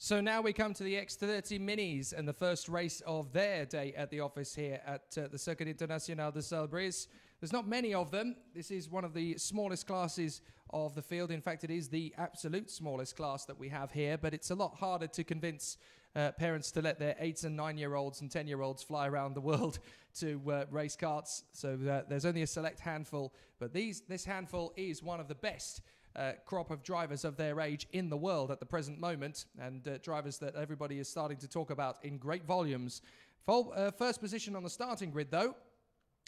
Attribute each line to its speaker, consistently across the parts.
Speaker 1: So now we come to the X30 Minis and the first race of their day at the office here at the Circuit International de Salbris. There's not many of them. This is one of the smallest classes of the field. In fact, it is the absolute smallest class that we have here, but it's a lot harder to convince parents to let their 8 and 9-year-olds and 10-year-olds fly around the world to race karts. So there's only a select handful, but this handful is one of the best crop of drivers of their age in the world at the present moment, and drivers that everybody is starting to talk about in great volumes. First position on the starting grid, though,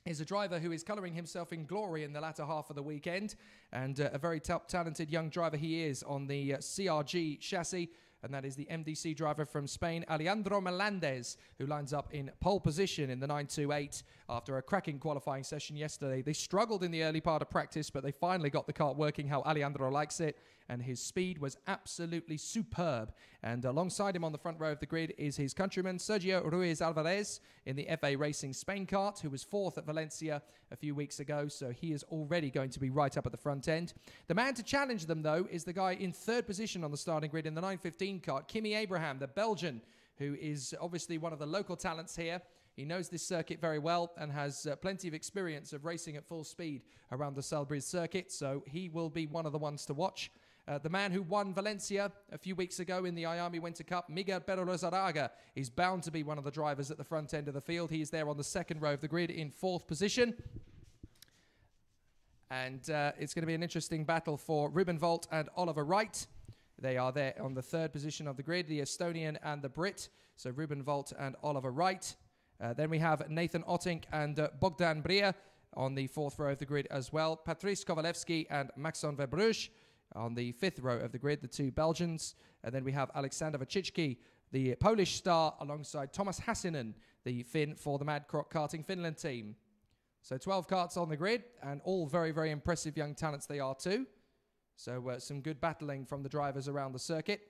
Speaker 1: is a driver who is colouring himself in glory in the latter half of the weekend, and a very talented young driver he is on the CRG chassis, and that is the MDC driver from Spain, Alejandro Melendez, who lines up in pole position in the 928 after a cracking qualifying session yesterday. They struggled in the early part of practice, but they finally got the kart working how Alejandro likes it, and his speed was absolutely superb. And alongside him on the front row of the grid is his countryman, Sergio Ruiz Alvarez, in the FA Racing Spain kart, who was 4th at Valencia a few weeks ago, so he is already going to be right up at the front end. The man to challenge them, though, is the guy in 3rd position on the starting grid in the 915 kart, Kimi Abraham, the Belgian, who is obviously one of the local talents here. He knows this circuit very well and has plenty of experience of racing at full speed around the Salbris circuit, so he will be one of the ones to watch. The man who won Valencia a few weeks ago in the IAME Winter Cup, Miguel Perolosaraga, is bound to be one of the drivers at the front end of the field. He is there on the 2nd row of the grid in 4th position. And it's going to be an interesting battle for Ruben Volt and Oliver Wright. They are there on the 3rd position of the grid, the Estonian and the Brit. So Ruben Volt and Oliver Wright. Then we have Nathan Ottink and Bogdan Bria on the 4th row of the grid as well. Patrice Kovalevski and Maxon Verbruch on the 5th row of the grid, the 2 Belgians. And then we have Alexander Vachicki, the Polish star, alongside Thomas Hassinen, the Finn for the Mad Karting Finland team. So 12 karts on the grid, and all very, very impressive young talents they are too. So some good battling from the drivers around the circuit.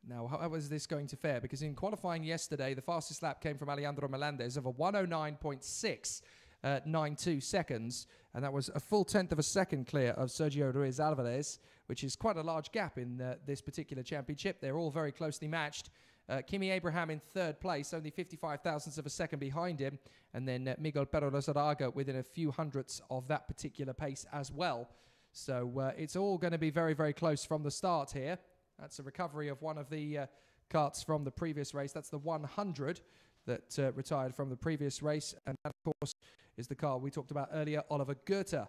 Speaker 1: Now, how is this going to fare? Because in qualifying yesterday, the fastest lap came from Alejandro Melendez of a 109.692 seconds, and that was a full 1/10 of a second clear of Sergio Ruiz Alvarez, which is quite a large gap in this particular championship. They're all very closely matched. Kimi Abraham in 3rd place, only 55 thousandths of a second behind him, and then Miguel Perolosaraga within a few hundredths of that particular pace as well. So it's all going to be very, very close from the start here. That's a recovery of one of the karts from the previous race. That's the 100 that retired from the previous race, and that, of course, is the car we talked about earlier, Oliver Goethe.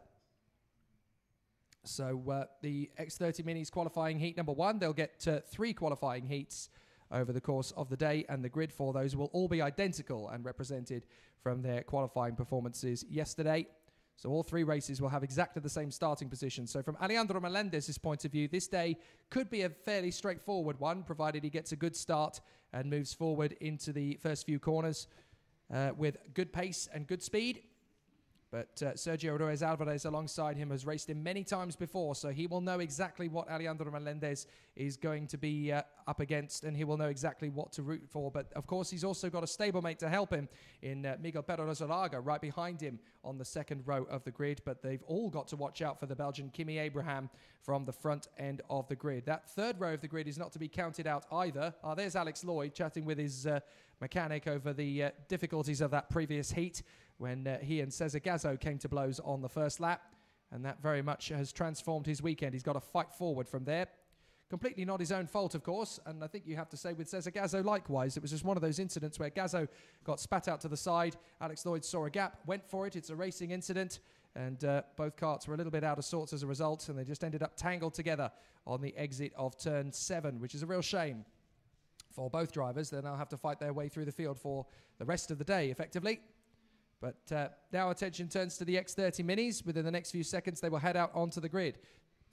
Speaker 1: So the X30 Minis qualifying heat number 1, they'll get 3 qualifying heats over the course of the day, and the grid for those will all be identical and represented from their qualifying performances yesterday. So all 3 races will have exactly the same starting position. So from Alejandro Melendez's point of view, this day could be a fairly straightforward one, provided he gets a good start and moves forward into the first few corners with good pace and good speed. But Sergio Ruiz Alvarez alongside him has raced him many times before, so he will know exactly what Alejandro Melendez is going to be up against, and he will know exactly what to root for. But, of course, he's also got a stablemate to help him in Miguel Perolosaraga right behind him on the 2nd row of the grid. But they've all got to watch out for the Belgian Kimi Abraham from the front end of the grid. That 3rd row of the grid is not to be counted out either. There's Alex Lloyd chatting with his mechanic over the difficulties of that previous heat, when he and Cesar Gazzo came to blows on the first lap, and that very much has transformed his weekend. He's got to fight forward from there. Completely not his own fault, of course, and I think you have to say with Cesar Gazzo likewise. It was just one of those incidents where Gazzo got spat out to the side. Alex Lloyd saw a gap, went for it. It's a racing incident, and both karts were a little bit out of sorts as a result, and they just ended up tangled together on the exit of turn 7, which is a real shame for both drivers. They'll now have to fight their way through the field for the rest of the day, effectively. But now attention turns to the X30 Minis. Within the next few seconds, they will head out onto the grid.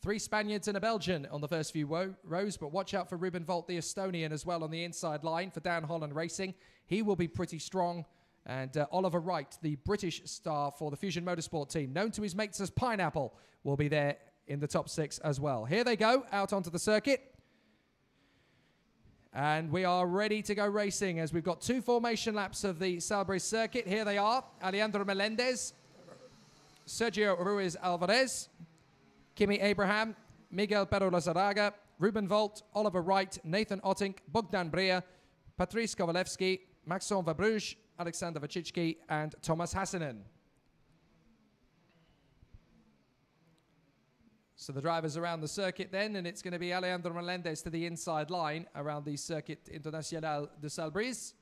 Speaker 1: 3 Spaniards and a Belgian on the first few rows, but watch out for Ruben Volt, the Estonian, as well on the inside line for Dan Holland Racing. He will be pretty strong. And Oliver Wright, the British star for the Fusion Motorsport team, known to his mates as Pineapple, will be there in the top 6 as well. Here they go, out onto the circuit. And we are ready to go racing as we've got 2 formation laps of the Salbris circuit. Here they are, Alejandro Melendez, Sergio Ruiz Alvarez, Kimi Abraham, Miguel Perolosaraga, Ruben Volt, Oliver Wright, Nathan Ottink, Bogdan Brea, Patrice Kovalevski, Maxime Verbruge, Alexander Vachitsky, and Thomas Hassanen. So the drivers around the circuit then, and it's going to be Alejandro Melendez to the inside line around the Circuit International de Salbris.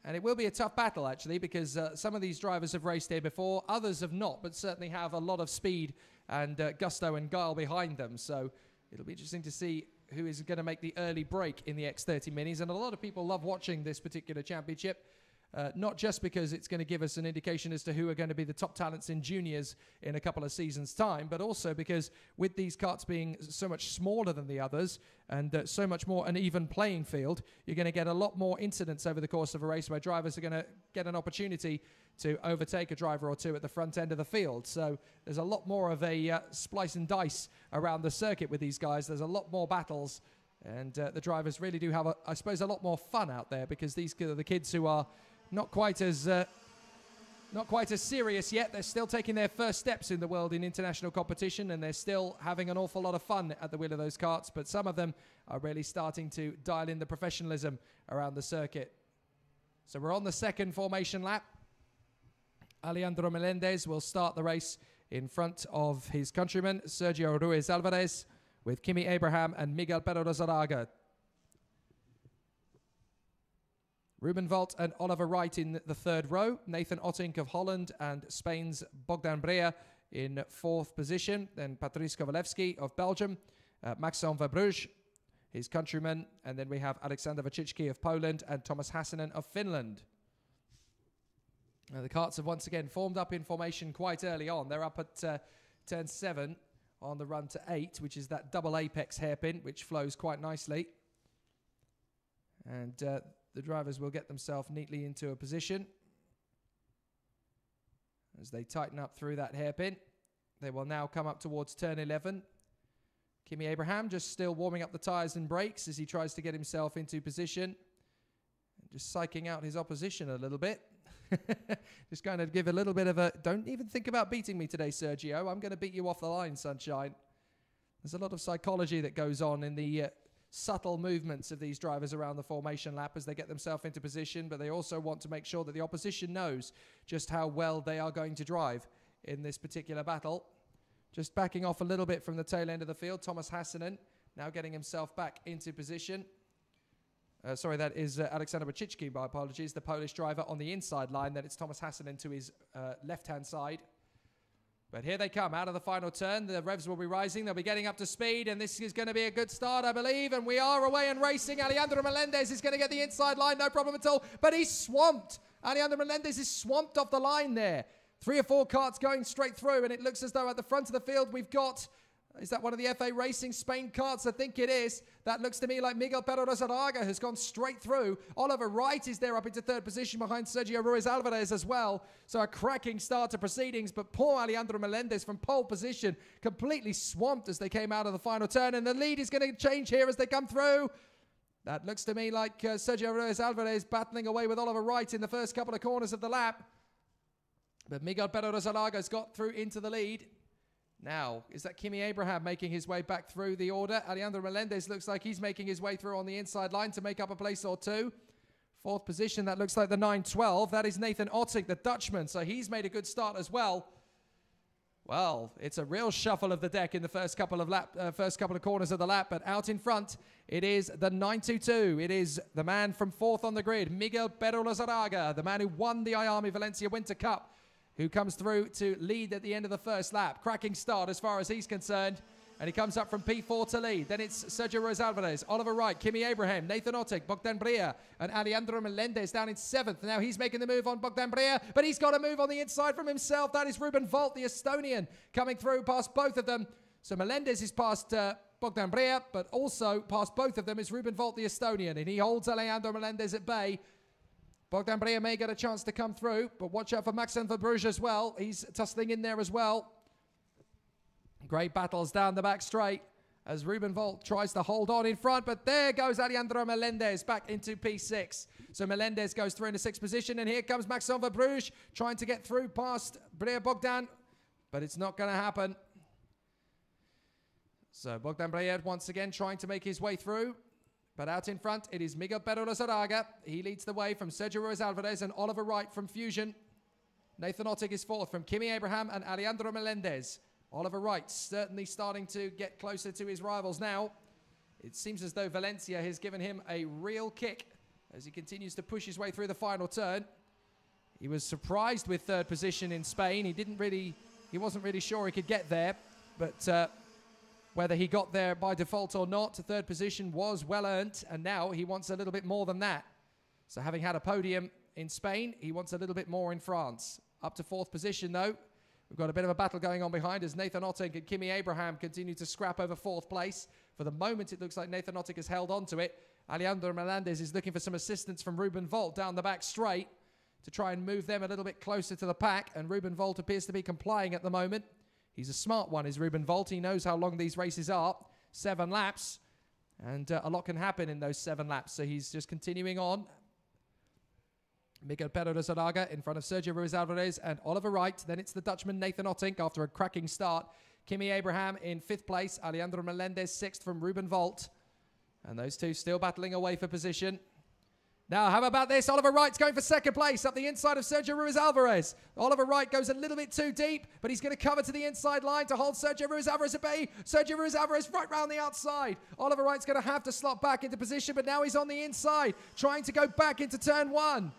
Speaker 1: And it will be a tough battle, actually, because some of these drivers have raced here before, others have not, but certainly have a lot of speed and gusto and guile behind them. So it'll be interesting to see who is going to make the early break in the X30 Minis. And a lot of people love watching this particular championship. Not just because it's going to give us an indication as to who are going to be the top talents in juniors in a couple of seasons' time, but also because with these karts being so much smaller than the others and so much more an even playing field, you're going to get a lot more incidents over the course of a race where drivers are going to get an opportunity to overtake a driver or two at the front end of the field. So there's a lot more of a splice and dice around the circuit with these guys. There's a lot more battles, and the drivers really do have, I suppose, a lot more fun out there because these are the kids who are not quite as serious yet. They're still taking their first steps in the world in international competition, and they're still having an awful lot of fun at the wheel of those karts. But some of them are really starting to dial in the professionalism around the circuit. So we're on the second formation lap. Alejandro Melendez will start the race in front of his countryman Sergio Ruiz Alvarez with Kimi Abraham and Miguel Pero Rosaraga. Ruben Volt and Oliver Wright in the third row. Nathan Ottink of Holland and Spain's Bogdan Brea in fourth position. Then Patrice Kovalevski of Belgium. Maxime Verbruge, his countryman. And then we have Alexander Vachitsky of Poland and Thomas Hassanen of Finland. Now the karts have once again formed up in formation quite early on. They're up at turn 7 on the run to 8, which is that double apex hairpin, which flows quite nicely. And the drivers will get themselves neatly into a position as they tighten up through that hairpin. They will now come up towards turn 11. Kimi Abraham just still warming up the tyres and brakes as he tries to get himself into position. And just psyching out his opposition a little bit. Just kind of give a little bit of a, don't even think about beating me today, Sergio. I'm going to beat you off the line, sunshine. There's a lot of psychology that goes on in the subtle movements of these drivers around the formation lap as they get themselves into position, but they also want to make sure that the opposition knows just how well they are going to drive in this particular battle. Just backing off a little bit from the tail end of the field, Thomas Hassanen now getting himself back into position. Sorry, that is Alexander Vachitsky, my apologies, the Polish driver on the inside line. Then it's Thomas Hassanen to his left-hand side. But here they come out of the final turn. The revs will be rising. They'll be getting up to speed, and this is going to be a good start, I believe. And we are away and racing. Alejandro Melendez is going to get the inside line, no problem at all. But he's swamped. Alejandro Melendez is swamped off the line there. 3 or 4 karts going straight through, and it looks as though at the front of the field we've got, is that one of the FA Racing Spain karts? I think it is. That looks to me like Miguel Pero Rosaraga has gone straight through. Oliver Wright is there up into third position behind Sergio Ruiz Alvarez as well. So a cracking start to proceedings, but poor Alejandro Melendez from pole position completely swamped as they came out of the final turn, and the lead is going to change here as they come through. That looks to me like Sergio Ruiz Alvarez battling away with Oliver Wright in the first couple of corners of the lap. But Miguel Pero Rosaraga's got through into the lead. Now, is that Kimi Abraham making his way back through the order? Alejandro Melendez looks like he's making his way through on the inside line to make up a place or two. Fourth position, that looks like the 912. That is Nathan Ottink, the Dutchman, so he's made a good start as well. Well, it's a real shuffle of the deck in the first couple of corners of the lap, but out in front, it is the 922. It is the man from fourth on the grid, Miguel Pero Rosaraga, the man who won the IAME Valencia Winter Cup, who comes through to lead at the end of the first lap. Cracking start as far as he's concerned. And he comes up from P4 to lead. Then it's Sergio Ruiz Alvarez, Oliver Wright, Kimi Abraham, Nathan Ottink, Bogdan Brea, and Alejandro Melendez down in 7th. Now he's making the move on Bogdan Brea, but he's got a move on the inside from himself. That is Ruben Volt, the Estonian, coming through past both of them. So Melendez is past Bogdan Brea, but also past both of them is Ruben Volt, the Estonian, and he holds Alejandro Melendez at bay. Bogdan Brea may get a chance to come through, but watch out for Maxime Verbruge as well. He's tussling in there as well. Great battles down the back straight as Ruben Volt tries to hold on in front, but there goes Alejandro Melendez back into P6. So Melendez goes through into 6th position, and here comes Maxime Verbruge trying to get through past Brea Bogdan, but it's not going to happen. So Bogdan Breyer once again trying to make his way through. But out in front, it is Miguel Lozadaga. He leads the way from Sergio Ruiz Alvarez and Oliver Wright from Fusion. Nathan Ottig is fourth from Kimi Abraham and Alejandro Melendez. Oliver Wright certainly starting to get closer to his rivals now. It seems as though Valencia has given him a real kick as he continues to push his way through the final turn. He was surprised with third position in Spain. He wasn't really sure he could get there, but whether he got there by default or not, third position was well earned, and now he wants a little bit more than that. So having had a podium in Spain, he wants a little bit more in France. Up to fourth position though. We've got a bit of a battle going on behind as Nathan Ottig and Kimi Abraham continue to scrap over fourth place. For the moment, it looks like Nathan Ottig has held on to it. Alejandro Melendez is looking for some assistance from Ruben Volt down the back straight to try and move them a little bit closer to the pack, and Ruben Volt appears to be complying at the moment. He's a smart one, is Ruben Volt. He knows how long these races are. 7 laps. And a lot can happen in those 7 laps. So he's just continuing on. Miguel Lozadaga in front of Sergio Ruiz Alvarez and Oliver Wright. Then it's the Dutchman Nathan Ottig after a cracking start. Kimi Abraham in 5th place. Alejandro Melendez 6th from Ruben Volt. And those two still battling away for position. Now, how about this? Oliver Wright's going for 2nd place up the inside of Sergio Ruiz Alvarez. Oliver Wright goes a little bit too deep, but he's going to cover to the inside line to hold Sergio Ruiz Alvarez at bay. Sergio Ruiz Alvarez right round the outside. Oliver Wright's going to have to slot back into position, but now he's on the inside, trying to go back into turn 1.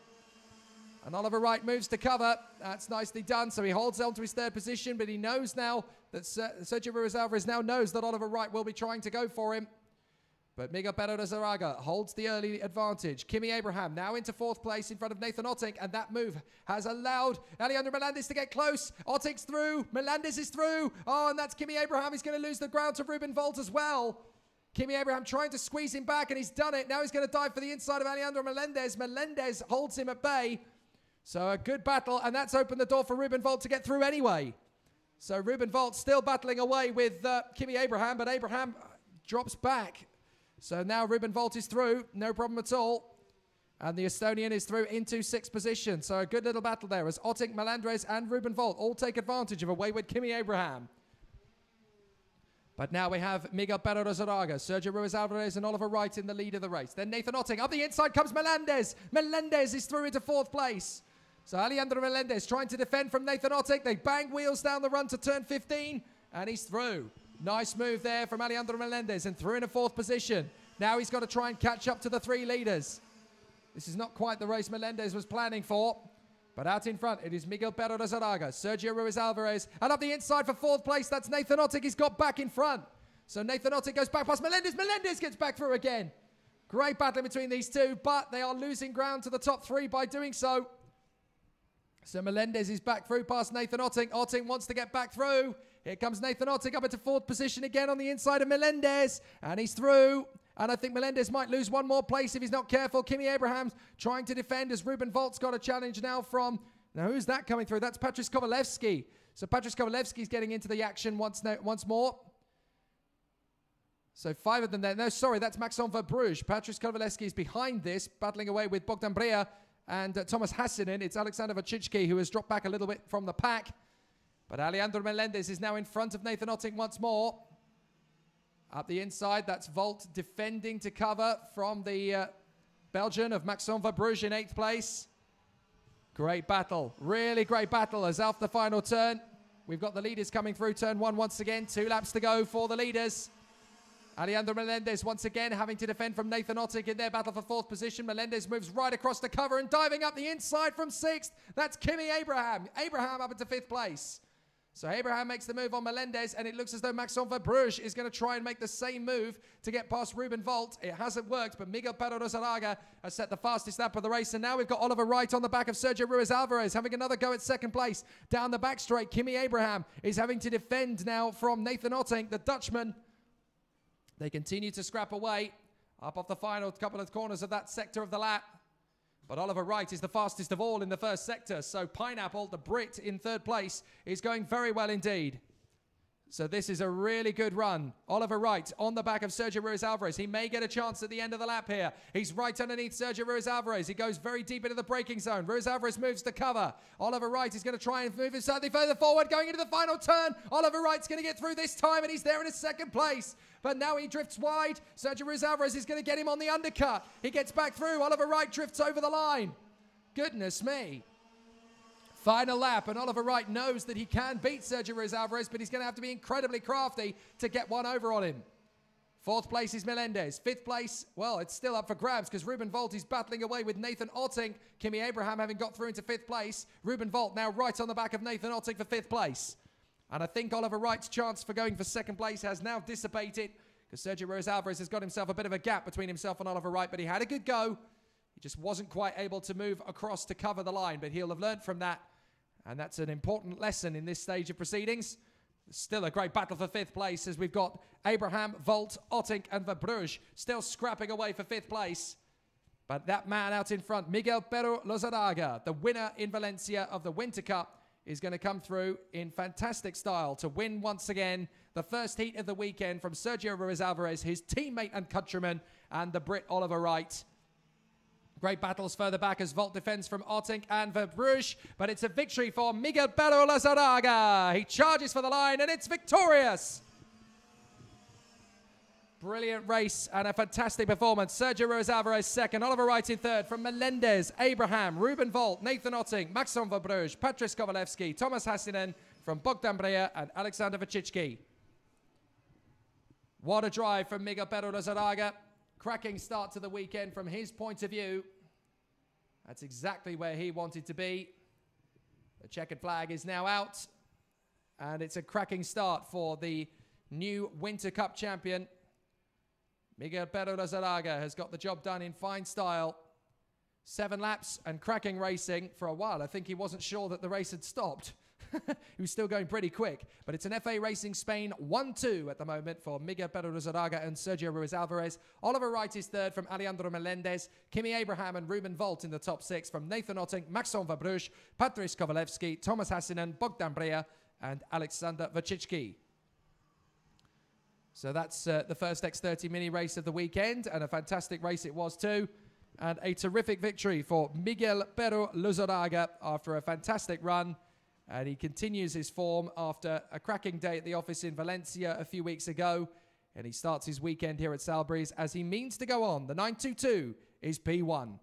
Speaker 1: And Oliver Wright moves to cover. That's nicely done. So he holds on to his 3rd position, but he knows now that Sergio Ruiz Alvarez now knows that Oliver Wright will be trying to go for him. But Miguel Lozadaga holds the early advantage. Kimi Abraham now into 4th place in front of Nathan Ottig, and that move has allowed Alejandro Melendez to get close. Ottig's through. Melendez is through. Oh, and that's Kimi Abraham. He's going to lose the ground to Ruben Volt as well. Kimi Abraham trying to squeeze him back, and he's done it. Now he's going to dive for the inside of Alejandro Melendez. Melendez holds him at bay. So a good battle, and that's opened the door for Ruben Volt to get through anyway. So Ruben Volt still battling away with Kimi Abraham, but Abraham drops back. So now Ruben Volt is through, no problem at all. And the Estonian is through into 6th position. So a good little battle there as Ottig, Melendez and Ruben Volt all take advantage of a wayward Kimi Abraham. But now we have Miguel Lozadaga, Sergio Ruiz Alvarez and Oliver Wright in the lead of the race. Then Nathan Ottig. Up the inside comes Melendez. Melendez is through into 4th place. So Alejandro Melendez trying to defend from Nathan Ottig. They bang wheels down the run to turn 15 and he's through. Nice move there from Alejandro Melendez and through in a 4th position. Now he's got to try and catch up to the 3 leaders. This is not quite the race Melendez was planning for. But out in front, it is Miguel Lozadaga, Sergio Ruiz Alvarez. And up the inside for 4th place, that's Nathan Ottig. He's got back in front. So Nathan Ottig goes back past Melendez. Melendez gets back through again. Great battle between these two, but they are losing ground to the top 3 by doing so. So Melendez is back through past Nathan Ottig. Ottig wants to get back through. Here comes Nathan Ottig up into 4th position again on the inside of Melendez. And he's through. And I think Melendez might lose one more place if he's not careful. Kimi Abraham's trying to defend as Ruben Volt's got a challenge now from... Now, who's that coming through? That's Patrice Kovalevsky. So Patrice Kovalevsky's getting into the action once more. So 5 of them there. No, sorry, that's Maxime Verbruge. Patrice Kovalevsky is behind this, battling away with Bogdan Breyer and Thomas Hassinen. It's Alexander Vachitsky who has dropped back a little bit from the pack. But Alejandro Melendez is now in front of Nathan Ottig once more. Up the inside, that's Volt defending to cover from the Belgian of Maxime Verbruge in 8th place. Great battle, really great battle as after the final turn. We've got the leaders coming through turn 1 once again. 2 laps to go for the leaders. Alejandro Melendez once again having to defend from Nathan Ottig in their battle for 4th position. Melendez moves right across the cover and diving up the inside from 6th. That's Kimi Abraham. Abraham up into 5th place. So Abraham makes the move on Melendez, and it looks as though Maxime Verbruge is going to try and make the same move to get past Ruben Volt. It hasn't worked, but Miguel Lozadaga has set the fastest lap of the race, and now we've got Oliver Wright on the back of Sergio Ruiz Alvarez having another go at 2nd place. Down the back straight, Kimi Abraham is having to defend now from Nathan Ottig, the Dutchman. They continue to scrap away up off the final couple of corners of that sector of the lap. But Oliver Wright is the fastest of all in the 1st sector. So Pineapple, the Brit in 3rd place, is going very well indeed. So this is a really good run. Oliver Wright on the back of Sergio Ruiz Alvarez. He may get a chance at the end of the lap here. He's right underneath Sergio Ruiz Alvarez. He goes very deep into the braking zone. Ruiz Alvarez moves to cover. Oliver Wright is going to try and move it slightly further forward, going into the final turn. Oliver Wright's going to get through this time, and he's there in his second place. But now he drifts wide. Sergio Ruiz Alvarez is going to get him on the undercut. He gets back through. Oliver Wright drifts over the line. Goodness me. Final lap, and Oliver Wright knows that he can beat Sergio Ruiz Alvarez, but he's going to have to be incredibly crafty to get one over on him. Fourth place is Melendez. Fifth place, well, it's still up for grabs because Ruben Volt is battling away with Nathan Otting. Kimi Abraham having got through into fifth place. Ruben Volt now right on the back of Nathan Otting for fifth place. And I think Oliver Wright's chance for going for second place has now dissipated because Sergio Ruiz Alvarez has got himself a bit of a gap between himself and Oliver Wright, but he had a good go. He just wasn't quite able to move across to cover the line, but he'll have learned from that. And that's an important lesson in this stage of proceedings. Still a great battle for fifth place as we've got Abraham, Volt, Otting and Verbruge still scrapping away for fifth place. But that man out in front, Miguel Pero Lozadaga, the winner in Valencia of the Winter Cup, is going to come through in fantastic style to win once again the first heat of the weekend from Sergio Ruiz Alvarez, his teammate and countryman, and the Brit Oliver Wright. Great battles further back as Volt defends from Otting and Verbruge, but it's a victory for Miguel Pero Lozadaga. He charges for the line, and it's victorious. Brilliant race and a fantastic performance. Sergio Ruiz Alvarez second, Oliver Wright in third from Melendez, Abraham, Ruben Volt, Nathan Otting, Maxim Verbruge, Patrice Kovalevsky, Thomas Hassinen from Bogdan Breyer and Alexander Vachicki. What a drive from Miguel Pero Lozadaga. Cracking start to the weekend from his point of view. That's exactly where he wanted to be. The checkered flag is now out. And it's a cracking start for the new Winter Cup champion. Miguel Pero Lozadaga has got the job done in fine style. 7 laps and cracking racing for a while. I think he wasn't sure that the race had stopped. He was still going pretty quick. But it's an FA Racing Spain 1-2 at the moment for Miguel Pero Lozadaga and Sergio Ruiz Alvarez. Oliver Wright is third from Alejandro Melendez. Kimi Abraham and Ruben Volt in the top 6 from Nathan Otting, Maxim Verbruge, Patrice Kovalevsky, Thomas Hassinen, Bogdan Breyer and Alexander Vachicki. So that's the first X30 mini race of the weekend, and a fantastic race it was too. And a terrific victory for Miguel Pero Lozadaga after a fantastic run. And he continues his form after a cracking day at the office in Valencia a few weeks ago. And he starts his weekend here at Salisbury's as he means to go on. The 922 is P1.